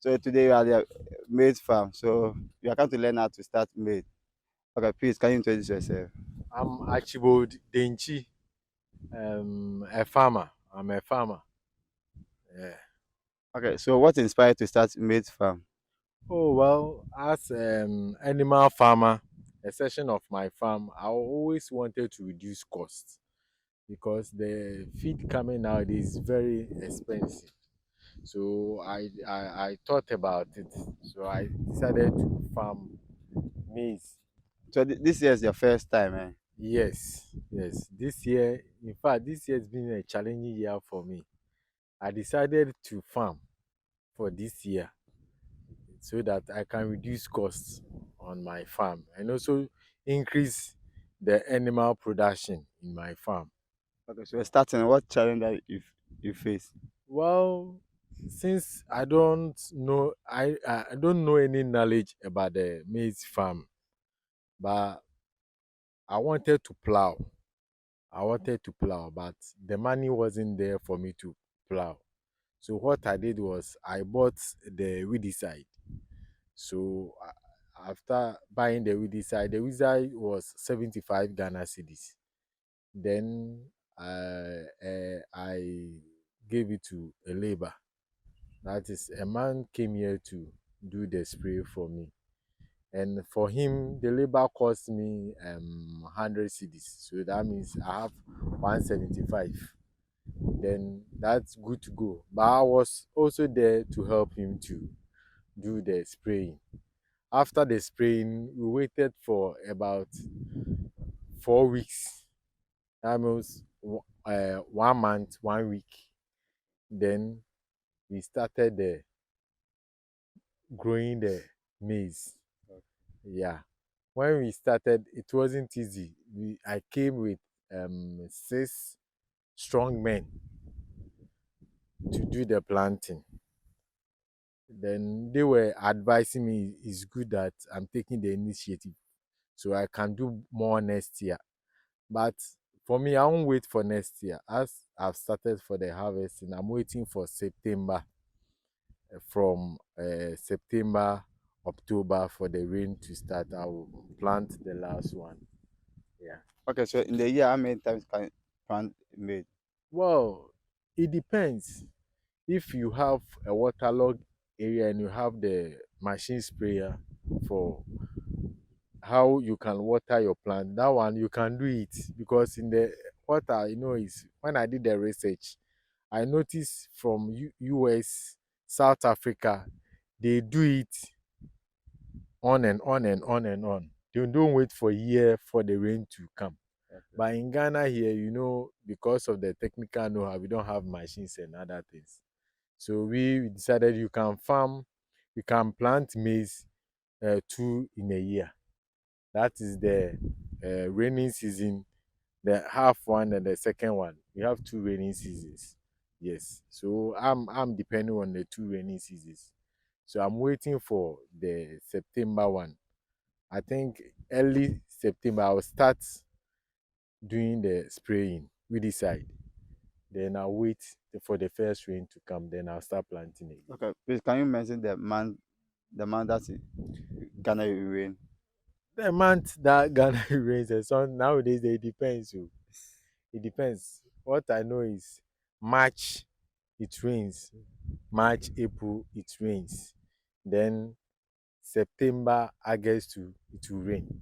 So today you are the maize farm. So you are coming to learn how to start maize. Okay, please can you introduce yourself? I'm Archibald Denchi, a farmer. I'm a farmer. Yeah. Okay, so what inspired you to start maize farm? Oh well, as animal farmer, a section of my farm, I always wanted to reduce costs because the feed coming nowadays is very expensive. So I thought about it. So I decided to farm maize. So this year is your first time, eh? Yes, yes. This year, in fact, this year has been a challenging year for me. I decided to farm for this year so that I can reduce costs on my farm and also increase the animal production in my farm. Okay, so you're starting. What challenge that you face? Well, since I don't know any knowledge about the maize farm, but I wanted to plow. I wanted to plow, but the money wasn't there for me to plow. So what I did was I bought the weedicide. So after buying the weedicide was 75 Ghana cedis. Then I gave it to a labor. That is, a man came here to do the spray for me. And for him, the labor cost me 100 cedis. So that means I have 175. Then that's good to go. But I was also there to help him to do the spraying. After the spraying, we waited for about 4 weeks. That means 1 month, 1 week. Then we started growing the maize. Yeah. When we started, it wasn't easy. I came with 6 strong men to do the planting. Then they were advising me it's good that I'm taking the initiative so I can do more next year. But for me, I won't wait for next year. As I've started for the harvesting, I'm waiting for September. From September, October for the rain to start. I will plant the last one. Yeah. Okay, so in the year, how many times can you plant maize? Well, it depends. If you have a waterlogged area and you have the machine sprayer for how you can water your plant, that one you can do it because in the water, is when I did the research, I noticed from US, South Africa, they do it on and on and on and on. They don't wait for a year for the rain to come. Okay. But in Ghana here, because of the technical know-how, we don't have machines and other things. So we decided you can plant maize two in a year. That is the rainy season, the half one and the second one. We have two rainy seasons. Yes. So I'm depending on the two rainy seasons. So I'm waiting for the September one. I think early September I'll start doing the spraying. We decide. Then I'll wait for the first rain to come. Then I'll start planting again. Okay, please can you mention the man that's gonna rain? The month that Ghana rains and sun nowadays it depends. So it depends. What I know is March it rains. March, April it rains. Then September, August it will rain.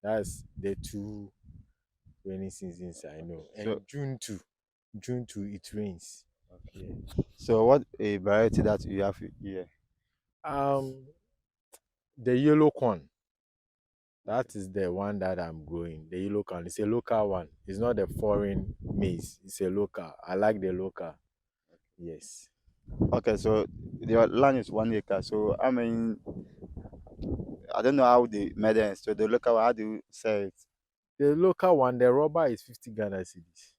That's the two rainy seasons I know. So And June too it rains. Yeah. so what a variety that you have here? Um the yellow corn. That is the one that I'm growing. The yellow corn. It's a local one. It's not a foreign maize. It's a local. I like the local. Yes. Okay, so your land is 1 acre. So I mean, I don't know how they measure it. So the local one, how do you sell it? The local one, the rubber is 50 Ghana cedis.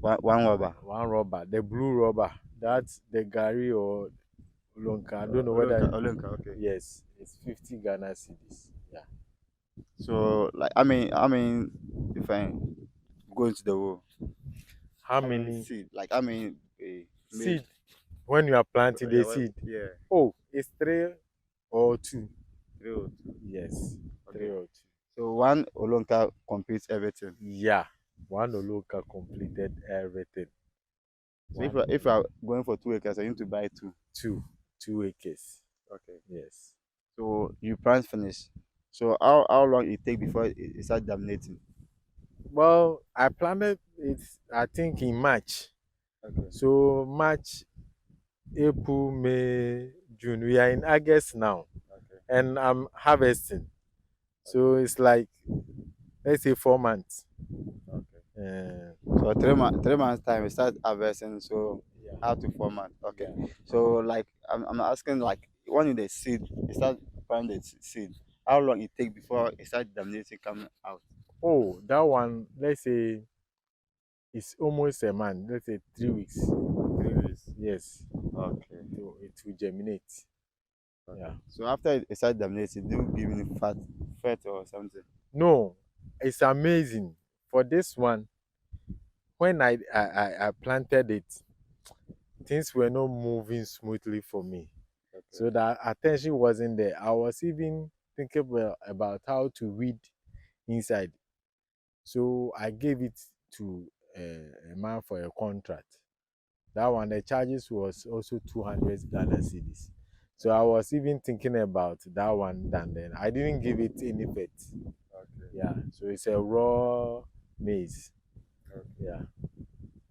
One rubber. One rubber. The blue rubber. That's the Gary or Lonka. I don't know Olunka, whether. Olunka, okay. Yes, it's 50 Ghana cedis. Yeah. So like if I go into the world, How I mean many seed, like I mean seed when you are planting yeah, the seed? yeah. Oh, It's 3 or 2. 302. Yes, Okay. 3 or 2. So one Olonka competes everything. Yeah, one Oloka completed everything. So if One if you are Oloka. going for 2 acres, you need to buy two. Two, 2 acres. Okay. Yes. So you plant finish. So how long it take before it start germinating? Well, I planted it, I think, in March. Okay. So March, April, May, June. We are in August now, Okay. and I'm harvesting. So Okay. it's like, let's say, 4 months. Okay. Uh, So 3 months time we start harvesting. So yeah, how to 4 months? Okay. yeah. So like I'm asking like when in the seed, you start planting the seed. How long it take before it start germinating coming out? Oh, that one, let's say, it's almost a month. Let's say 3 weeks. 3 weeks. Yes, Okay. it will germinate. Okay. Yeah. So after it start germinating, do you give me fat or something? No, it's amazing. For this one, when I planted it, things were not moving smoothly for me. Okay. So that attention wasn't there. I was even thinking about how to weed inside. So I gave it to a man for a contract. That one, the charges was also 200 Ghana cedis. So I was even thinking about that one than then. I didn't give it any pet. Okay. Yeah, so it's a raw maize. Okay. Yeah,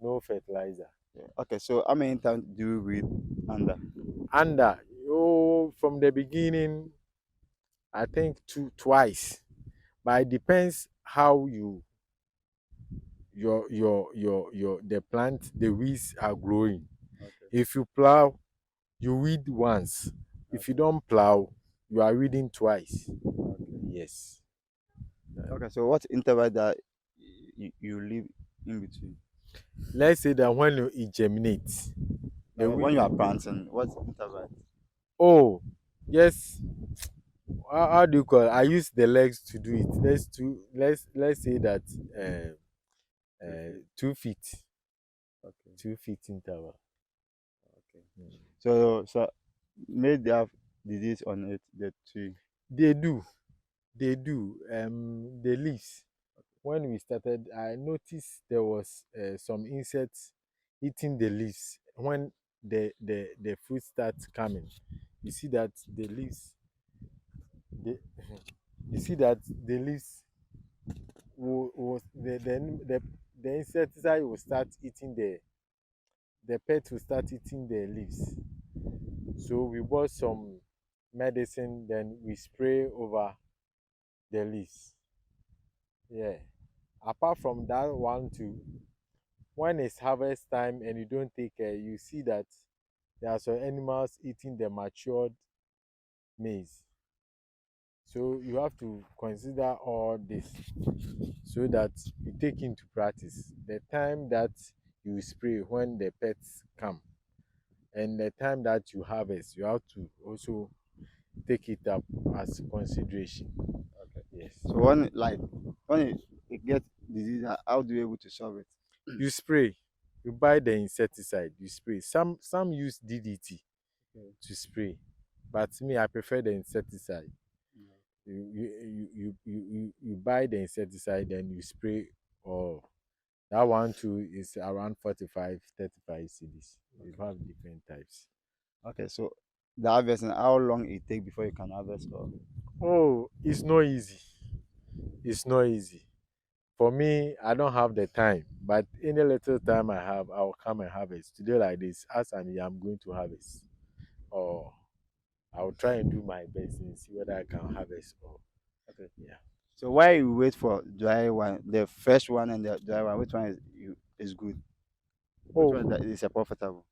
no fertilizer. Yeah. Okay. So how many times do you weed under? Under, oh, from the beginning, I think twice. But it depends how your the plant, the weeds are growing. Okay. If you plow, you weed once. If you Okay. don't plow, you are weeding twice. Okay. Yes. Okay. So what interval that you leave in between? Let's say that when it germinates, the Like when weed. you are planting, what interval? Oh, yes. How do you call it? I use the legs to do it. Let's say that 2 feet. 2 feet, Okay. 2 feet interval. Okay. Mm. So may they have disease on it, the tree. They do, they do. The leaves. When we started, I noticed there was some insects eating the leaves. When the fruit starts coming, you see that the leaves, the, you see that the leaves will the insecticide will start eating the pet will start eating the leaves. So we bought some medicine, then we spray over the leaves. Yeah. Apart from that one too, when it's harvest time and you don't take care, you see that there are some animals eating the matured maize. So you have to consider all this so that you take into practice. The time that you spray when the pets come and the time that you harvest, you have to also take it up as consideration. Okay. Yes. So when it gets disease, how do you able to solve it? You spray. You buy the insecticide. You spray. Some use DDT Okay. to spray, but me, I prefer the insecticide. Yeah. You buy the insecticide, then you spray. Oh, that one too is around 45, 35 cedis. We Okay. have different types. Okay. So the harvesting, how long it take before you can harvest? Or Oh, it's not easy. It's not easy. For me, I don't have the time, but any little time I have, I'll come and harvest. Today like this, as I'm here, I'm going to harvest. Or I'll try and do my best and see whether I can harvest or okay. yeah. So why you wait for dry one, the fresh one and the dry one? Which one is good? Which one Oh, that is profitable?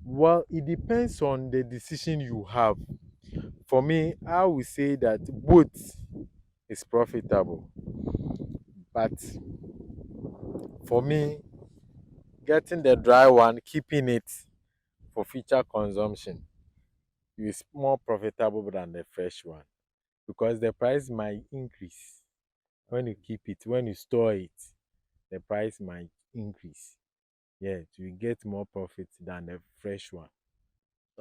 well, it depends on the decision you have. For me, I would say that both is profitable. But for me, getting the dry one, keeping it for future consumption is more profitable than the fresh one because the price might increase when you Okay. keep it, when you store it, the price might increase. Yeah, you get more profit than the fresh one.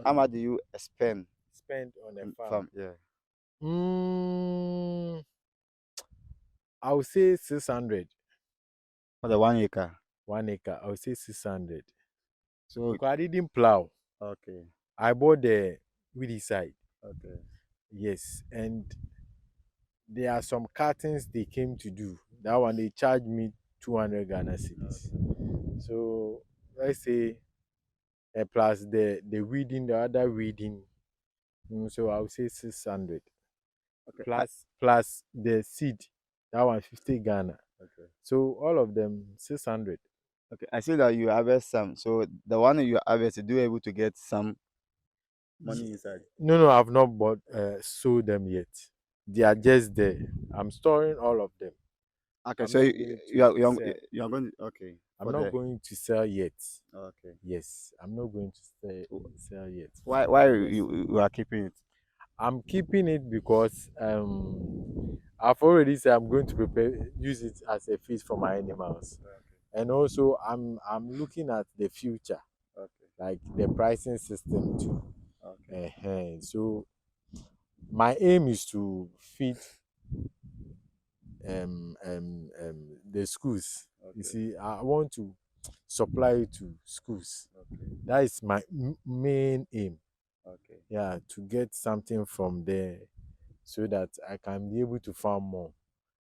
How Okay. much do you spend Spend on a on farm. farm? Yeah, Mm, I would say 600. for the 1 acre. 1 acre. I would say 600. So Because I didn't plow. okay, I bought the weedy side. okay, Yes. And there are some cartons they came to do. That one they charged me 200 Ghana cedis. okay, So let's say plus the weeding, the other weeding. So I would say 600 okay. plus the seed. That one 50 Ghana. Okay. So all of them 600. Okay, I see that you harvest some. So the one that you harvest, you do able to get some money inside. No, no, I've not bought sold them yet. They are just there. I'm storing all of them. Okay, I'm so not you, going you to are you are, sell. you are going to, okay I'm for not the going to sell yet. okay. Yes, I'm not going to sell yet. Why Just you are keeping it? I'm keeping it because I've already said I'm going to use it as a feed for my animals, and also I'm looking at the future, Okay, like the pricing system too. okay, So my aim is to feed the schools. You okay, see, I want to supply it to schools. okay, That is my main aim. okay, Yeah, to get something from there so that I can be able to farm more.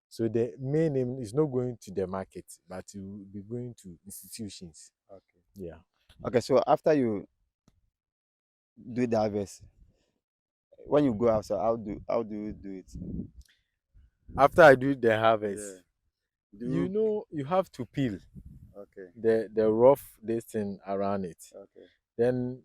So the main aim is not going to the market, but it will be going to institutions. okay. Yeah. Okay, so after you do the harvest, when you go outside, how do you do it? After I do the harvest, Yeah. Do you you, know you have to peel okay, the rough this thing around it. okay, Then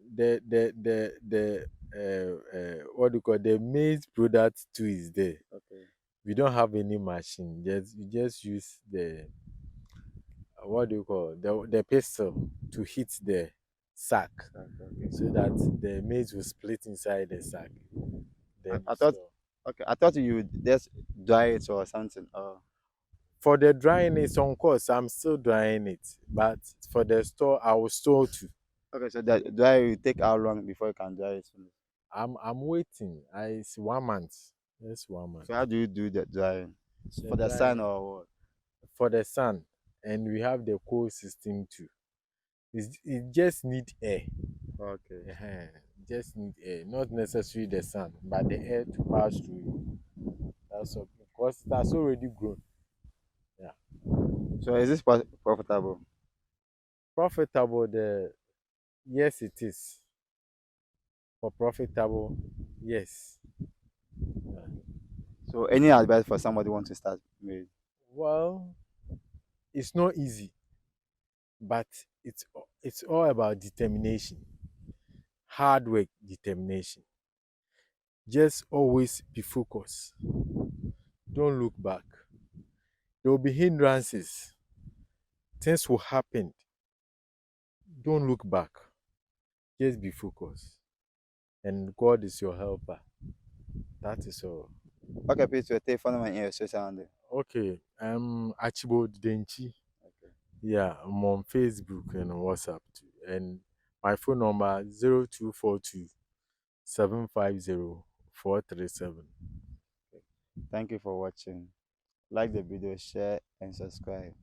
what do you call the maize product too is there. okay, We don't have any machine. We just use the what do you call the pistol to hit the sack okay. so that the maize will split inside the sack. I, Then you I thought store. okay, I thought you would just dry it or something. Oh, For the drying it's on course, I'm still drying it. But for the store, I will store too. okay. So that dry will take how long before you can dry it? I'm waiting. It's 1 month. Yes, 1 month. So how do you do the drying? The For the sun drying or what? for the sun, and we have the cold system too. It just need air. Okay. Just need air, not necessarily the sun, but the air to pass through it. That's all. Because it has already grown. Yeah. So is this profitable? Profitable, the yes it is. For profitable, yes. Yeah. So any advice for somebody who wants to start with? Well, it's not easy, but it's all about determination, hard work, determination. Just always be focused. Don't look back. There will be hindrances. Things will happen. Don't look back. Just be focused. And God is your helper. That is all. Okay, please take phone number in your social handle. Okay. Achibo Denchi. Okay. Yeah, I'm on Facebook and on WhatsApp too. And my phone number 0242 750 437. Thank you for watching. Like the video, share and subscribe.